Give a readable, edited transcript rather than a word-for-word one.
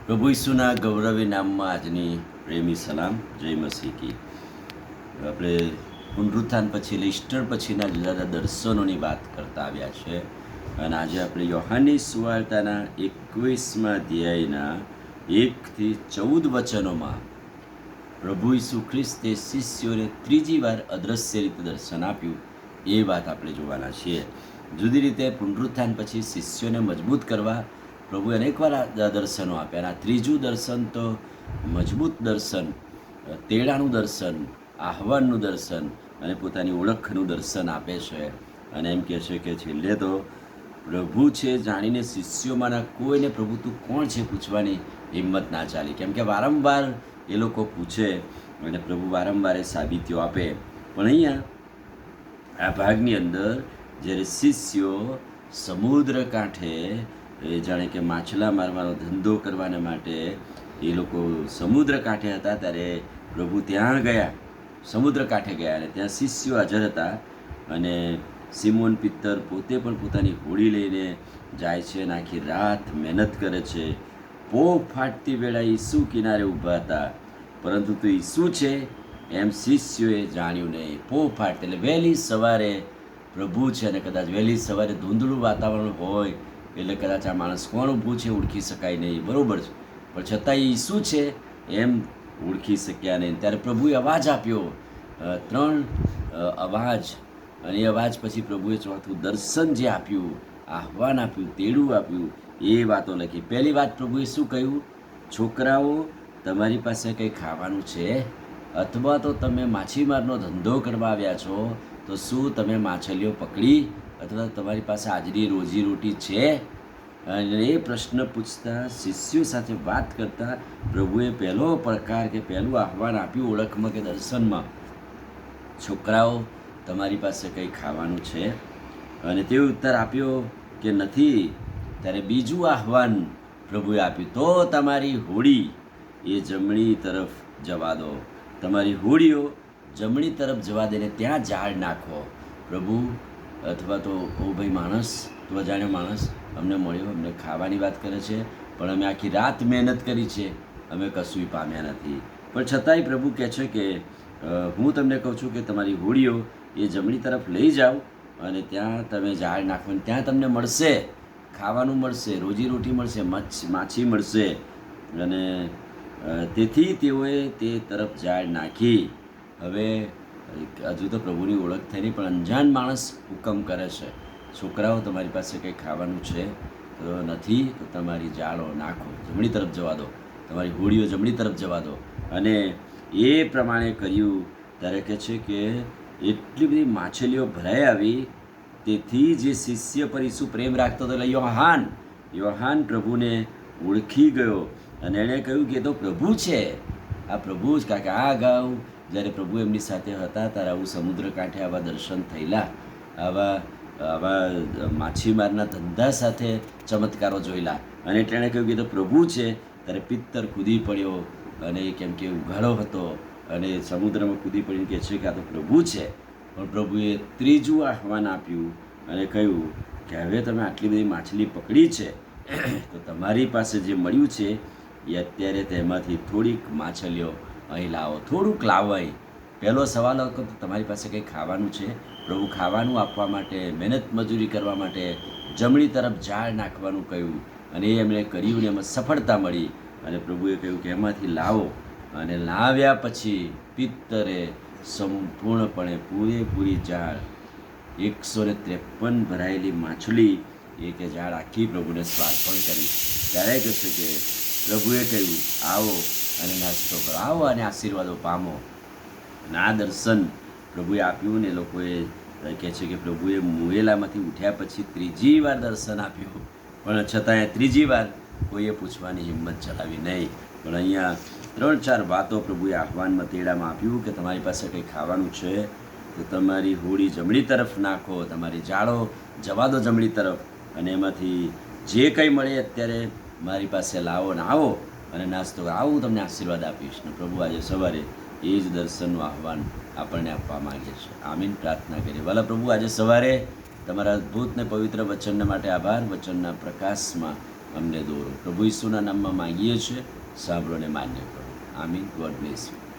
પ્રભુ ઈસુના ગૌરવી નામમાં આજની પ્રેમી સલામ. જય મસીહ કી. આપણે પુનરુત્થાન પછી એટલે ઈસ્ટર પછીના જુદા જુદા દર્શનોની વાત કરતા આવ્યા છે અને આજે આપણે યોહાનની સુવાર્તાના 21મા અધ્યાયના 1-14 વચનોમાં પ્રભુ ઈસુ ખ્રિસ્તે શિષ્યોને ત્રીજી વાર અદ્રશ્ય રીતે દર્શન આપ્યું એ વાત આપણે જોવાના છીએ. જુદી રીતે પુનરુત્થાન પછી શિષ્યોને મજબૂત કરવા પ્રભુએ અનેકવાર દર્શનો આપ્યા. અને આ ત્રીજું દર્શન તો મજબૂત દર્શન, તેડાનું દર્શન, આહવાનનું દર્શન અને પોતાની ઓળખનું દર્શન આપે છે. અને એમ કહે છે કે છેલ્લે તો પ્રભુ છે જાણીને શિષ્યોમાંના કોઈને પ્રભુ તું કોણ છે પૂછવાની હિંમત ના ચાલી, કેમ કે વારંવાર એ લોકો પૂછે અને પ્રભુ વારંવાર એ સાબિતીઓ આપે. પણ અહીંયા આ ભાગની અંદર જ્યારે શિષ્યો સમુદ્ર કાંઠે જાણે કે માછલા મારવાનો ધંધો કરવાને માટે એ લોકો સમુદ્ર કાંઠે હતા ત્યારે પ્રભુ ત્યાં ગયા, સમુદ્ર કાંઠે ગયા અને ત્યાં શિષ્યો હાજર હતા. અને સિમોન પિત્તર પોતે પણ પોતાની હોડી લઈને જાય છે અને આખી રાત મહેનત કરે છે. પોપ ફાટતી વેળા ઈસુ કિનારે ઊભા હતા, પરંતુ તો ઈસુ છે એમ શિષ્યોએ જાણ્યું નહીં. પોપ ફાટ એટલે વહેલી સવારે પ્રભુ છે અને કદાચ વહેલી સવારે ધૂંધળું વાતાવરણ હોય એટલે કદાચ આ માણસ કોણ ઊભું છે ઓળખી શકાય નહીં, બરાબર છે. પણ છતાં ઈસુ છે એમ ઓળખી શક્યા નહીં. ત્યારે પ્રભુએ અવાજ આપ્યો, 3 અવાજ, અને એ અવાજ પછી પ્રભુએ ચોથું દર્શન જે આપ્યું, આહવાન આપ્યું, તેડું આપ્યું, એ વાતો લખી. પહેલી વાત પ્રભુએ શું કહ્યું? છોકરાઓ, તમારી પાસે કંઈ ખાવાનું છે? અથવા તો તમે માછીમારનો ધંધો કરવા આવ્યા છો તો શું તમે માછલીઓ પકડી અથવા તમારી પાસે આજની રોજીરોટી છે? અને એ પ્રશ્ન પૂછતા, શિષ્યો સાથે વાત કરતા પ્રભુએ પહેલો પ્રકાર કે પહેલું આહવાન આપ્યું ઓળખમાં કે દર્શનમાં, છોકરાઓ તમારી પાસે કંઈ ખાવાનું છે? અને તે ઉત્તર આપ્યો કે નથી. ત્યારે બીજું આહવાન પ્રભુએ આપ્યું, તો તમારી હોડી એ જમણી તરફ જવા દો. તમારી હોડીઓ જમણી તરફ જવા દઈને ત્યાં ઝાડ નાખો. પ્રભુ અથવા તો ઓ ભાઈ માણસ, તું અજાણ્યો માણસ અમને મળ્યો, અમને ખાવાની વાત કરે છે, પણ અમે આખી રાત મહેનત કરી છે, અમે કશું પામ્યા નથી. પણ છતાંય પ્રભુ કહે છે કે હું તમને કહું છું કે તમારી હોડીઓ એ જમણી તરફ લઈ જાઓ અને ત્યાં તમે ઝાડ નાખો અને ત્યાં તમને મળશે, ખાવાનું મળશે, રોજીરોટી મળશે, માછી મળશે. અને તેથી તેઓએ તે તરફ ઝાડ નાખી. હવે હજુ તો પ્રભુની ઓળખ થઈ નહીં, પણ અંજાન માણસ હુકમ કરે છે, છોકરાઓ તમારી પાસે કંઈ ખાવાનું છે? તો નથી, તો તમારી જાળો નાખો, જમણી તરફ જવા દો, તમારી હોડીઓ જમણી તરફ જવા દો. અને એ પ્રમાણે કર્યું. ત્યારે કહે છે કે એટલી બધી માછલીઓ ભરાઈ આવી. તેથી જે શિષ્ય પર ઈસુ પ્રેમ રાખતો હતો એટલે યોહાન પ્રભુને ઓળખી ગયો અને એણે કહ્યું કે તો પ્રભુ છે, આ પ્રભુ જ. કારણ કે આ અગાઉ જ્યારે પ્રભુ એમની સાથે હતા ત્યારે આવું સમુદ્ર કાંઠે આવા દર્શન થયેલા, આવા માછીમારના ધંધા સાથે ચમત્કારો જોયેલા. અને એટલે એણે કહ્યું કે તો પ્રભુ છે. ત્યારે પિત્તર કૂદી પડ્યો અને કેમ કે ઉઘાડો હતો અને સમુદ્રમાં કૂદી પડીને કહે છે કે આ તો પ્રભુ છે. પણ પ્રભુએ ત્રીજું આહવાન આપ્યું અને કહ્યું કે હવે તમે આટલી બધી માછલી પકડી છે તો તમારી પાસે જે મળ્યું છે એ અત્યારે તેમાંથી થોડીક માછલીઓ અહીં લાવો, થોડુંક લાવો અહીં. પહેલો સવાલ હતો તો તમારી પાસે કંઈ ખાવાનું છે? પ્રભુ ખાવાનું આપવા માટે, મહેનત મજૂરી કરવા માટે જમણી તરફ ઝાડ નાખવાનું કહ્યું અને એ એમણે કર્યું ને એમાં સફળતા મળી. અને પ્રભુએ કહ્યું કે એમાંથી લાવો. અને લાવ્યા પછી પિત્તરે સંપૂર્ણપણે પૂરેપૂરી ઝાડ 153 ભરાયેલી માછલી એ કે ઝાડ આખી પ્રભુને સ્વાર્પણ કરી. ત્યારે કહે છે કે પ્રભુએ કહ્યું આવો અને નાસ્તો કરો, આવો અને આશીર્વાદો પામો. અને આ દર્શન પ્રભુએ આપ્યું ને લોકોએ કહે છે કે પ્રભુએ મુએલામાંથી ઉઠ્યા પછી ત્રીજી વાર દર્શન આપ્યું, પણ છતાંય ત્રીજી વાર કોઈએ પૂછવાની હિંમત ચલાવી નહીં. પણ અહીંયા 3-4 વાતો પ્રભુએ આહવાનમાં તેડામાં આપ્યું કે તમારી પાસે કંઈ ખાવાનું છે તો તમારી હોડી જમણી તરફ નાખો, તમારી જાળો જવા દો જમણી તરફ, અને એમાંથી જે કંઈ મળે અત્યારે મારી પાસે લાવો ને આવો અને નાસ્તો આવું તમને આશીર્વાદ આપીશ. ને પ્રભુ આજે સવારે એ જ દર્શનનું આહવાન આપણને આપવા માગે છે. આમીન. પ્રાર્થના કરીએ. વાલા પ્રભુ, આજે સવારે તમારા અદ્ભુત ને પવિત્ર વચનને માટે આભાર. વચનના પ્રકાશમાં અમને દોરો. પ્રભુ ઈસુના નામમાં માંગીએ છીએ, સાંભળો અને માન્ય કરો. આમીન. God bless you.